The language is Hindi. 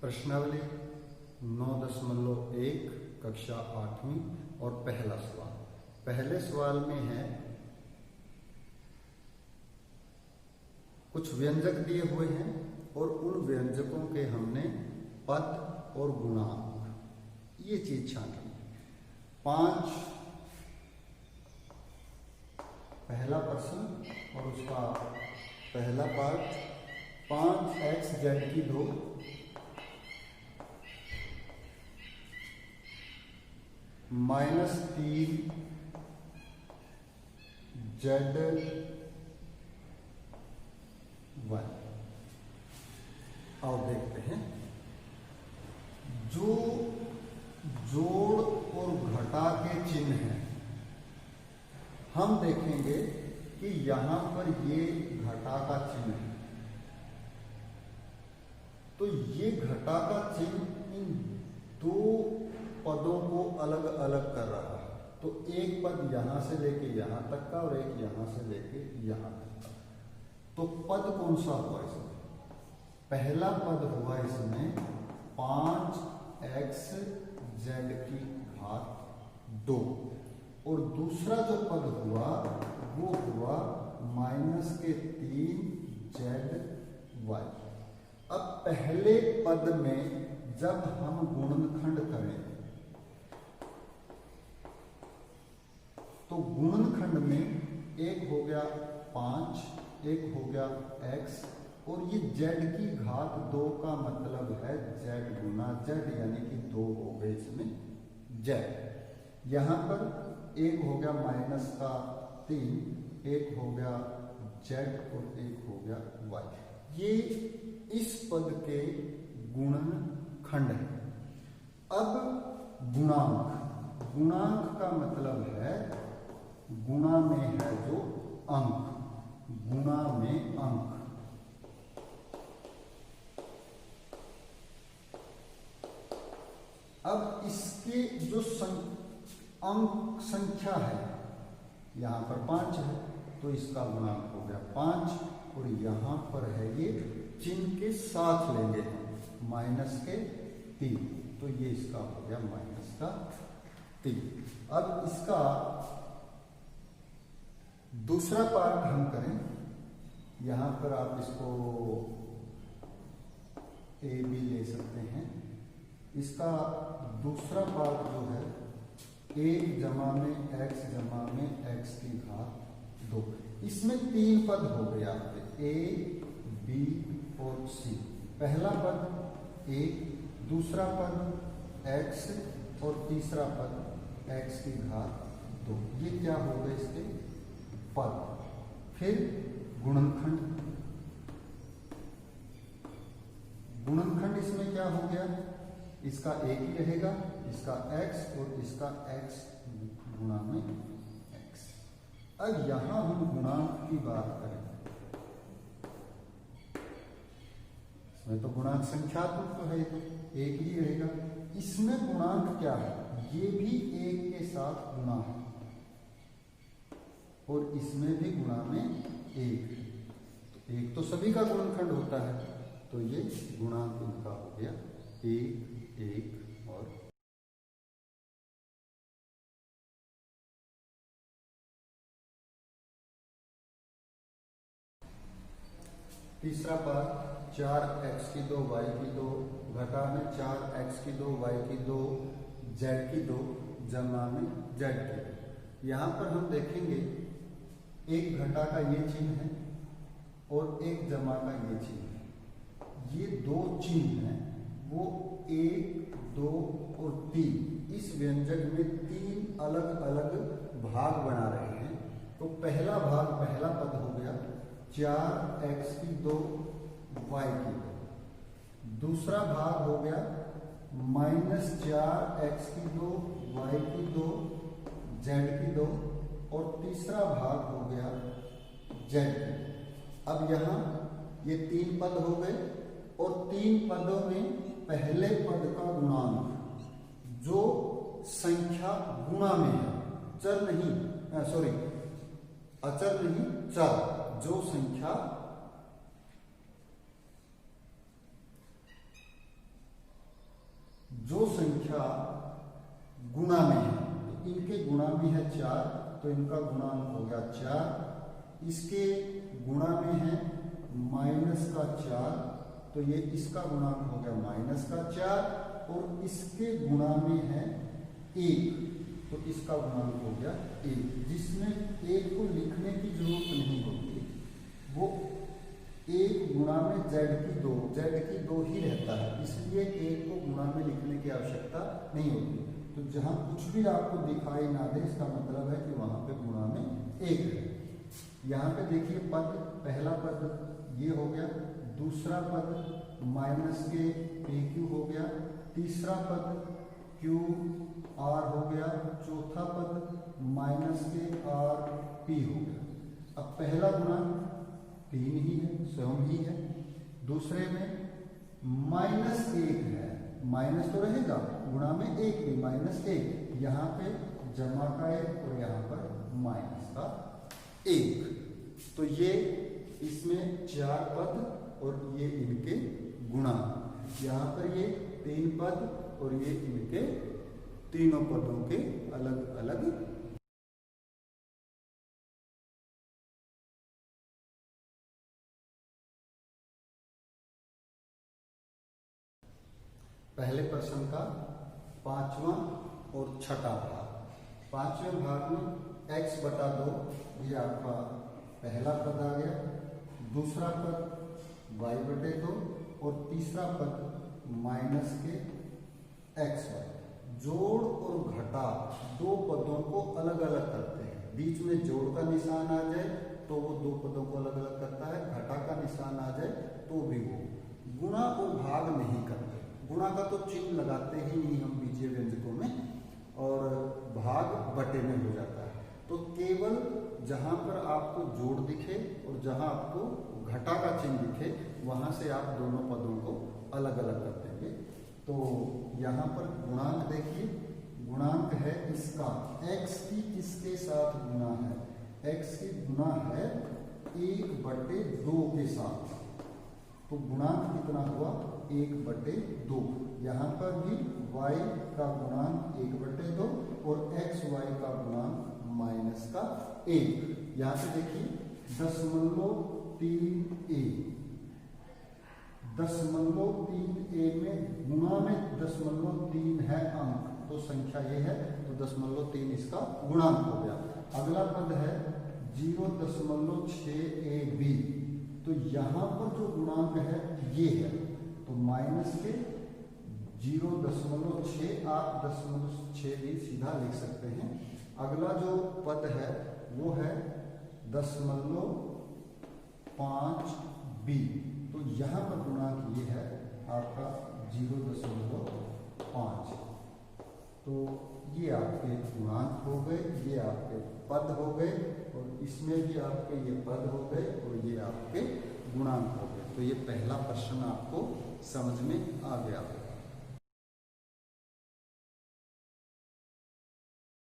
प्रश्नावली 9.1 कक्षा 8वीं और पहला सवाल। पहले सवाल में है कुछ व्यंजक दिए हुए हैं और उन व्यंजकों के हमने पद और गुणांक ये चीज छांटी। 5 पहला प्रश्न और उसका पहला पार्ट 5x z की 2 -3 z y। और देखते हैं जो जोड़ और घटा के चिन्ह हैं, हम देखेंगे कि यहां पर ये घटा का चिन्ह है, तो ये घटा का चिन्ह इन दो पदों को अलग अलग कर रहा है। तो एक पद यहां से लेके यहां तक का और एक यहां से लेके यहां तक का। तो पद कौन सा हुआ इसमें? पहला पद हुआ इसमें 5x z की घात 2 और दूसरा जो पद हुआ वो हुआ -3 z y। अब पहले पद में जब हम गुणनखंड करें तो गुणनखंड में एक हो गया 5, एक हो गया x और ये z की घात 2 का मतलब है z गुना z, यानी कि 2 हो गए इसमें z। यहां पर एक हो गया -3, एक हो गया z और एक हो गया y। ये इस पद के गुणनखंड है। अब गुणांक, गुणांक का मतलब है गुणा में है जो अंक, गुणा में अंक। अब इसके जो अंक संख्या है, यहां पर 5 है तो इसका गुणांक हो गया 5 और यहां पर है ये चिन्ह के साथ लेंगे -3, तो ये इसका हो गया -3। अब इसका दूसरा पार्ट हम करें, यहां पर आप इसको a b ले सकते हैं। इसका दूसरा पार्ट जो है 1 जमा में x जमा में x की घात 2। इसमें 3 पद हो गए आपके a b और c। पहला पद 1, दूसरा पद x और तीसरा पद x की घात 2। ये क्या हो गए इसके पद। फिर गुणनखंड, गुणनखंड इसमें क्या हो गया, इसका एक ही रहेगा, इसका x और इसका x गुणा में x। अब यहां हम गुणांक की बात करें, इसमें तो गुणांक संख्यात्मक तो है, तो एक ही रहेगा। इसमें गुणांक क्या है, ये भी 1 के साथ गुणा है और इसमें भी गुणा में 1। तो 1 तो सभी का गुणनखंड होता है, तो ये गुणांक इनका हो गया 1 1 और तीसरा पार्ट 4x की 2 y की 2 घटा में 4x की 2 y की 2 z की 2 जमा में z की 2। यहां पर हम देखेंगे एक घटा का ये चिन्ह है और एक जमा का ये चिन्ह है। ये दो चिन्ह हैं, वो 1 2 और 3 इस व्यंजक में 3 अलग अलग भाग बना रहे हैं। तो पहला भाग, पहला पद हो गया 4x की 2 y की 2। दूसरा भाग हो गया -4x की 2 y की 2 z की 2 और तीसरा भाग हो गया z। अब यहां ये 3 पद हो गए और 3 पदों में पहले पद का गुणांक जो संख्या गुणा में है, चर नहीं, अचर नहीं, चर, जो संख्या संख्या गुणा में है, तो इनके गुणा में है 4, तो इनका गुणांक हो गया 4। इसके गुणा में है माइनस का 4, तो ये इसका गुणांक हो गया माइनस का 4, और इसके गुणा में है 1, तो इसका गुणांक हो गया 1। जिसमें 1 को लिखने की जरूरत नहीं होती, वो 1 गुणा में z की 2 ही रहता है, इसलिए 1 को गुणा में लिखने की आवश्यकता नहीं होती। तो जहां कुछ भी आपको दिखाई ना दे, इसका मतलब है कि वहां पे गुणा में 1 है। यहाँ पे देखिए पद, पहला पद ये हो गया, दूसरा पद माइनस के PQ हो गया, तीसरा पद QR हो गया, चौथा पद माइनस के RP हो गया। अब पहला गुणांक 3 ही है, स्वयं ही है। दूसरे में -1 है, माइनस तो रहेगा, गुणा में 1 भी -1, यहाँ पे जमा का 1 और यहाँ पर माइनस का 1। तो ये इसमें 4 पद और ये इनके गुणा, यहाँ पर ये 3 पद और ये इनके तीनों पदों के अलग अलग पहले प्रश्न का 5वां और छठा भाग। 5वें भाग में x/2 ये आपका पहला पद आ गया, दूसरा पद y/2 और तीसरा पद माइनस के xy। जोड़ और घटा 2 पदों को अलग अलग करते हैं। बीच में जोड़ का निशान आ जाए तो वो 2 पदों को अलग अलग करता है, घटा का निशान आ जाए तो भी वो। गुणा और भाग नहीं करते, गुणा का तो चिन्ह लगाते ही नहीं हम बीजीय व्यंजकों में, और भाग बटे में हो जाता है। तो केवल जहां पर आपको जोड़ दिखे और जहां आपको घटा का चिन्ह दिखे, वहां से आप दोनों पदों को अलग अलग कर देंगे। तो यहाँ पर गुणांक देखिए, गुणांक है इसका x की किसके साथ गुणा है, x की गुणा है 1/2 के साथ। तो गुणांक कितना हुआ 1/2। यहाँ पर भी y का गुणांक 1/2 और xy का गुणांक माइनस का 1। यहाँ पे देखिए 0.3a, 0.3a में गुणा में 0.3 है अंक, तो संख्या ये है, तो 0.3 इसका गुणांक हो गया। अगला पद है 0.6ab, तो यहाँ पर जो गुणांक है ये है, तो माइनस के 0.6 आप 0.6 भी सीधा लिख सकते हैं। अगला जो पद है वो है 0.5b, तो यहाँ पर गुणांक ये है आपका 0.5। तो ये आपके गुणांक हो गए, ये आपके पद हो गए, और इसमें भी आपके ये पद हो गए और ये आपके गुणांक हो गए। तो ये पहला प्रश्न आपको समझ में आ गया।